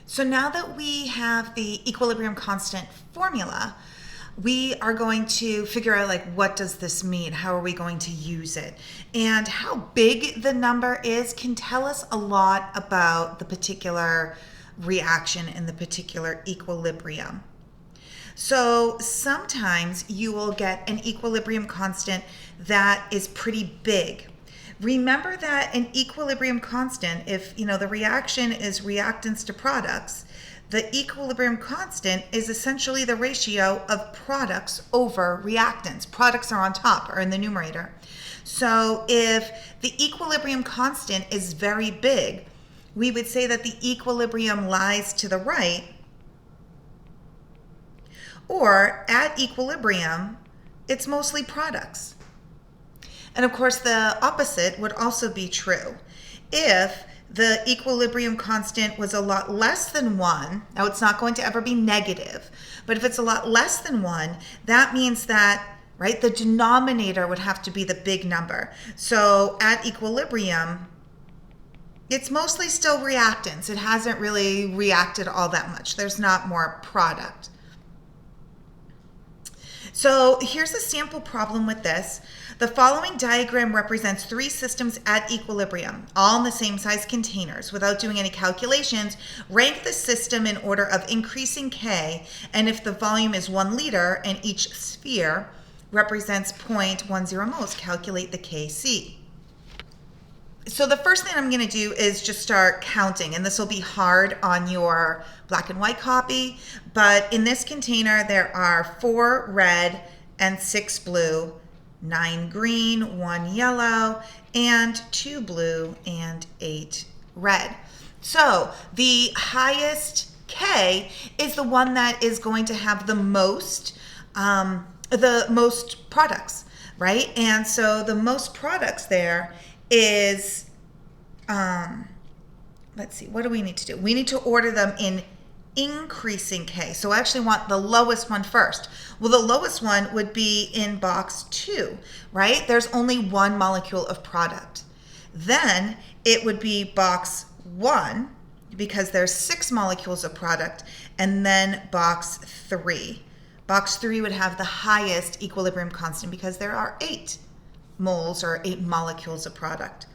So now that we have the equilibrium constant formula, we are going to figure out, like, what does this mean? How are we going to use it? And how big the number is can tell us a lot about the particular reaction and the particular equilibrium. So sometimes you will get an equilibrium constant that is pretty big. Remember that an equilibrium constant, if the reaction is reactants to products, the equilibrium constant is essentially the ratio of products over reactants. Products are on top or in the numerator. So if the equilibrium constant is very big, we would say that the equilibrium lies to the right, or at equilibrium, it's mostly products. And of course, the opposite would also be true. If the equilibrium constant was a lot less than 1, now it's not going to ever be negative, but if it's a lot less than 1, that means that, right, the denominator would have to be the big number. So at equilibrium, it's mostly still reactants. It hasn't really reacted all that much. There's not more product. So here's a sample problem with this. The following diagram represents 3 systems at equilibrium, all in the same size containers. Without doing any calculations, rank the system in order of increasing K, and if the volume is 1 liter and each sphere represents 0.10 moles, calculate the Kc. So the first thing I'm going to do is just start counting, and this will be hard on your black and white copy, but in this container there are 4 red and 6 blue, 9 green, 1 yellow, and 2 blue and 8 red. So the highest K is the one that is going to have the most products, right? And so the most products there is, let's see, what do we need to do? We need to order them in increasing K. So I actually want the lowest one first. Well, the lowest one would be in box 2, right? There's only 1 molecule of product. Then it would be box 1, because there's 6 molecules of product, and then box 3. Box 3 would have the highest equilibrium constant because there are 8 moles or 8 molecules of product.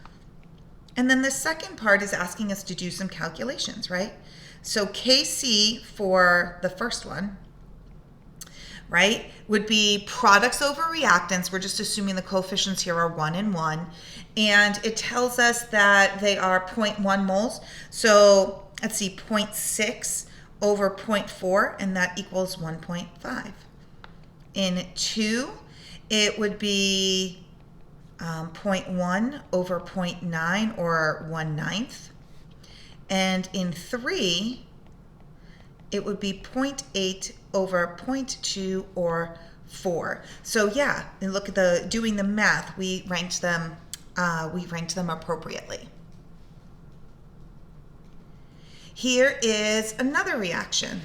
And then the second part is asking us to do some calculations, right? So Kc for the first one, right, would be products over reactants. We're just assuming the coefficients here are 1 and 1. And it tells us that they are 0.1 moles. So let's see, 0.6 over 0.4, and that equals 1.5. In 2, it would be 0.1 over 0.9, or 1/9. And in 3, it would be 0.8 over 0.2, or 4. So yeah, and look at doing the math, we ranked them appropriately. Here is another reaction.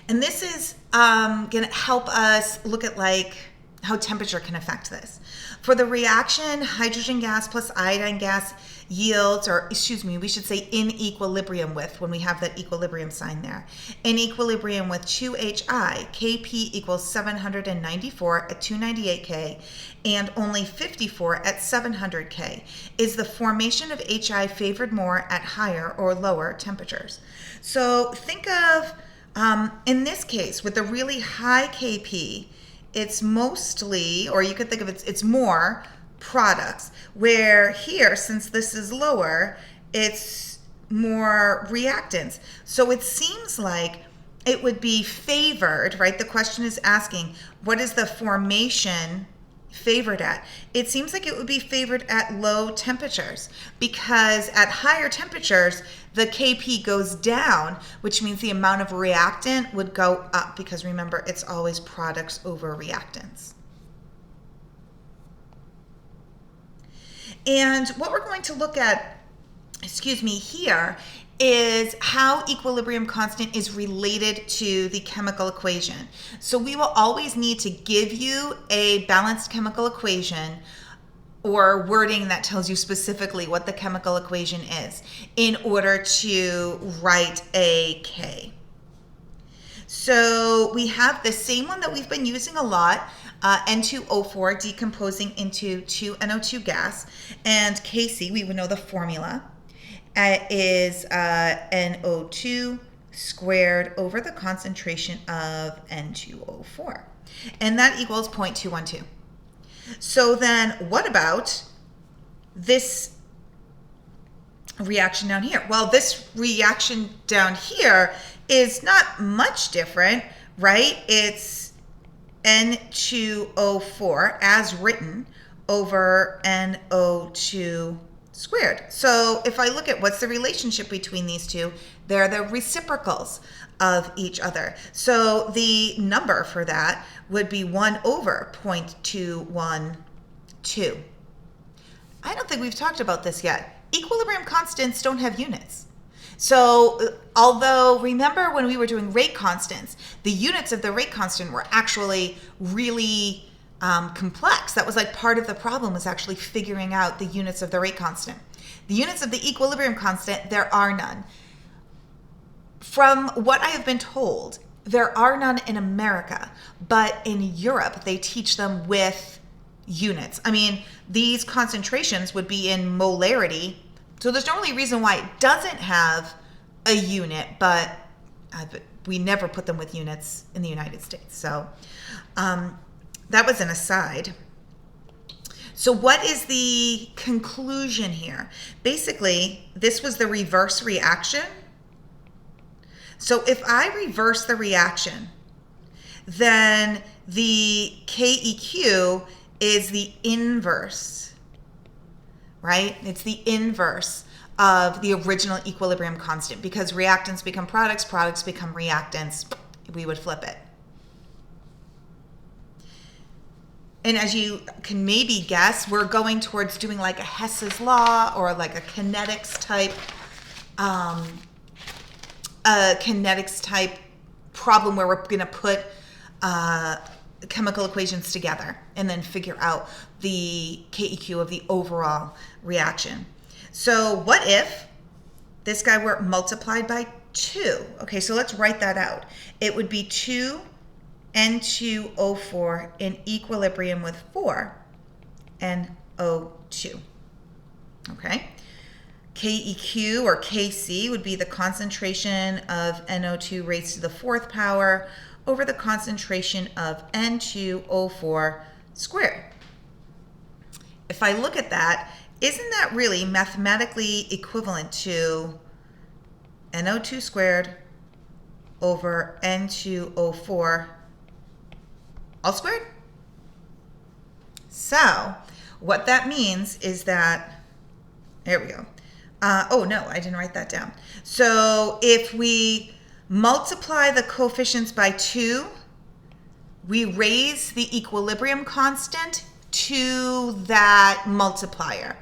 And this is going to help us look at, like, how temperature can affect this. For the reaction, hydrogen gas plus iodine gas yields, or excuse me, we should say in equilibrium with, when we have that equilibrium sign there. In equilibrium with 2HI, Kp equals 794 at 298 K and only 54 at 700 K. Is the formation of HI favored more at higher or lower temperatures? So think of, in this case, with the really high Kp, it's mostly, or you could think of it's more products, where here, since this is lower, it's more reactants. So it seems like it would be favored, right? The question is asking, what is the formation favored at? It seems like it would be favored at low temperatures, because at higher temperatures, the Kp goes down, which means the amount of reactant would go up, because remember, it's always products over reactants. And what we're going to look at, here, is how equilibrium constant is related to the chemical equation. So we will always need to give you a balanced chemical equation or wording that tells you specifically what the chemical equation is in order to write a K. So we have the same one that we've been using a lot, N2O4 decomposing into 2NO2 gas, and Kc, we would know the formula, is NO2 squared over the concentration of N2O4, and that equals 0.212. So then what about this reaction down here? Well, this reaction down here is not much different, right? It's N2O4 as written over NO2 squared. So if I look at what's the relationship between these two, they're the reciprocals of each other. So the number for that would be 1 over 0.212. I don't think we've talked about this yet. Equilibrium constants don't have units. So although, remember when we were doing rate constants, the units of the rate constant were actually really complex. That was like part of the problem, was actually figuring out the units of the rate constant. The units of the equilibrium constant, there are none. From what I have been told, there are none in America, but in Europe, they teach them with units. I mean, these concentrations would be in molarity, so there's no really reason why it doesn't have a unit, but we never put them with units in the United States. So that was an aside. So what is the conclusion here? Basically, this was the reverse reaction. So if I reverse the reaction, then the KEQ is the inverse, right? It's the inverse of the original equilibrium constant, because reactants become products, products become reactants. We would flip it. And as you can maybe guess, we're going towards doing like a Hess's law or like a kinetics type problem where we're going to put chemical equations together and then figure out the KEQ of the overall reaction. So what if this guy were multiplied by 2? Okay, so let's write that out. It would be 2 N2O4 in equilibrium with 4 NO2. Okay. KEQ or KC would be the concentration of NO2 raised to the 4th power over the concentration of N2O4 squared. If I look at that, isn't that really mathematically equivalent to NO2 squared over N2O4 all squared? So what that means is that, there we go. Oh no, I didn't write that down. So if we multiply the coefficients by 2, we raise the equilibrium constant to that multiplier.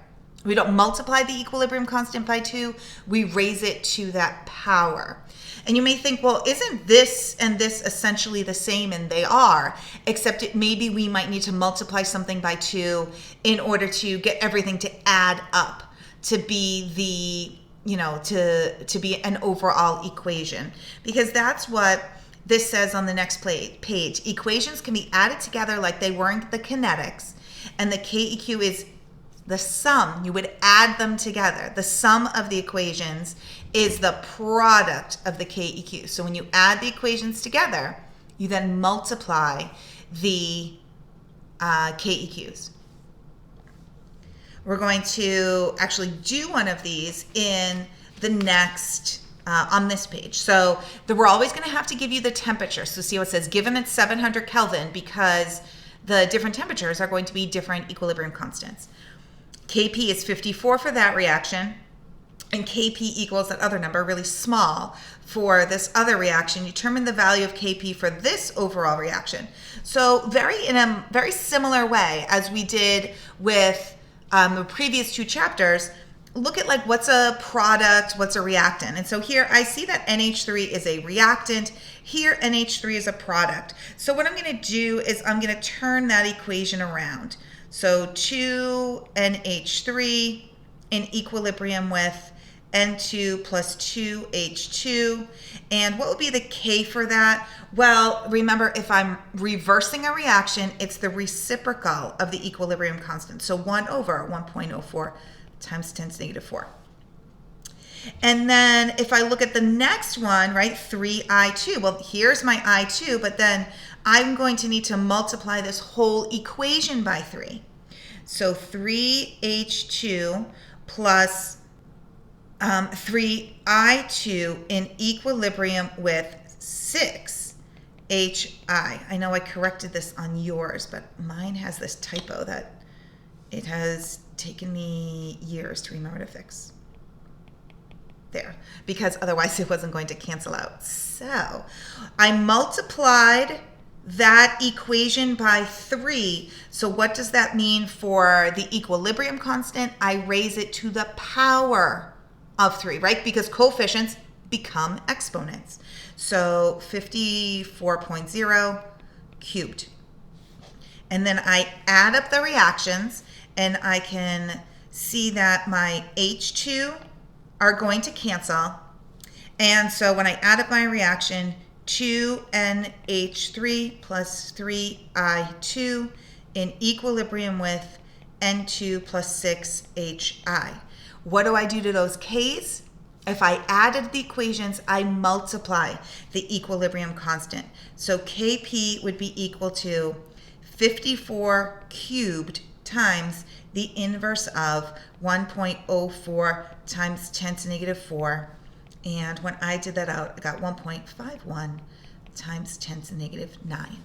We don't multiply the equilibrium constant by 2, we raise it to that power. And you may think, well, isn't this and this essentially the same? And they are, except maybe we might need to multiply something by 2 in order to get everything to add up to be the, to be an overall equation. Because that's what this says on the next page. Equations can be added together like they were in the kinetics, and the KEQ is the sum. You would add them together. The sum of the equations is the product of the KEQ. So when you add the equations together, you then multiply the KEQs. We're going to actually do one of these in the next, on this page. So we're always going to have to give you the temperature. So see how it says, given it's 700 Kelvin, because the different temperatures are going to be different equilibrium constants. Kp is 54 for that reaction, and Kp equals that other number, really small, for this other reaction. Determine the value of Kp for this overall reaction. So in a very similar way as we did with the previous 2 chapters, look at like what's a product, what's a reactant. And so here I see that NH3 is a reactant. Here NH3 is a product. So what I'm going to do is I'm going to turn that equation around. So 2NH3 in equilibrium with N2 plus 2H2. And what would be the K for that? Well, remember, if I'm reversing a reaction, it's the reciprocal of the equilibrium constant. So 1 over 1.04 times 10 to the negative 4. And then if I look at the next one, right, 3I2. Well, here's my I2, but then I'm going to need to multiply this whole equation by 3. So 3H2 plus 3I2 in equilibrium with 6HI. I know I corrected this on yours, but mine has this typo that it has taken me years to remember to fix. There, because otherwise it wasn't going to cancel out. So I multiplied that equation by 3. So what does that mean for the equilibrium constant? I raise it to the power of 3, right? Because coefficients become exponents. So 54.0 cubed. And then I add up the reactions, and I can see that my H2 are going to cancel. And so when I add up my reaction, 2NH3 plus 3I2 in equilibrium with N2 plus 6HI. What do I do to those K's? If I added the equations, I multiply the equilibrium constant. So Kp would be equal to 54 cubed times the inverse of 1.04 times 10 to the negative 4. And when I did that out, I got 1.51 times 10 to the negative 9.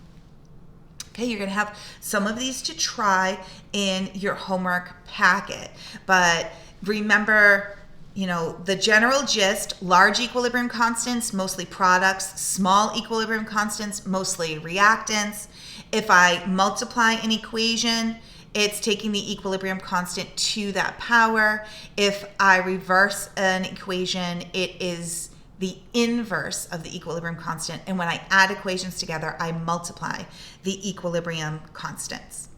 Okay, you're going to have some of these to try in your homework packet. But remember, the general gist: large equilibrium constants, mostly products; small equilibrium constants, mostly reactants. If I multiply an equation, it's taking the equilibrium constant to that power. If I reverse an equation, it is the inverse of the equilibrium constant. And when I add equations together, I multiply the equilibrium constants.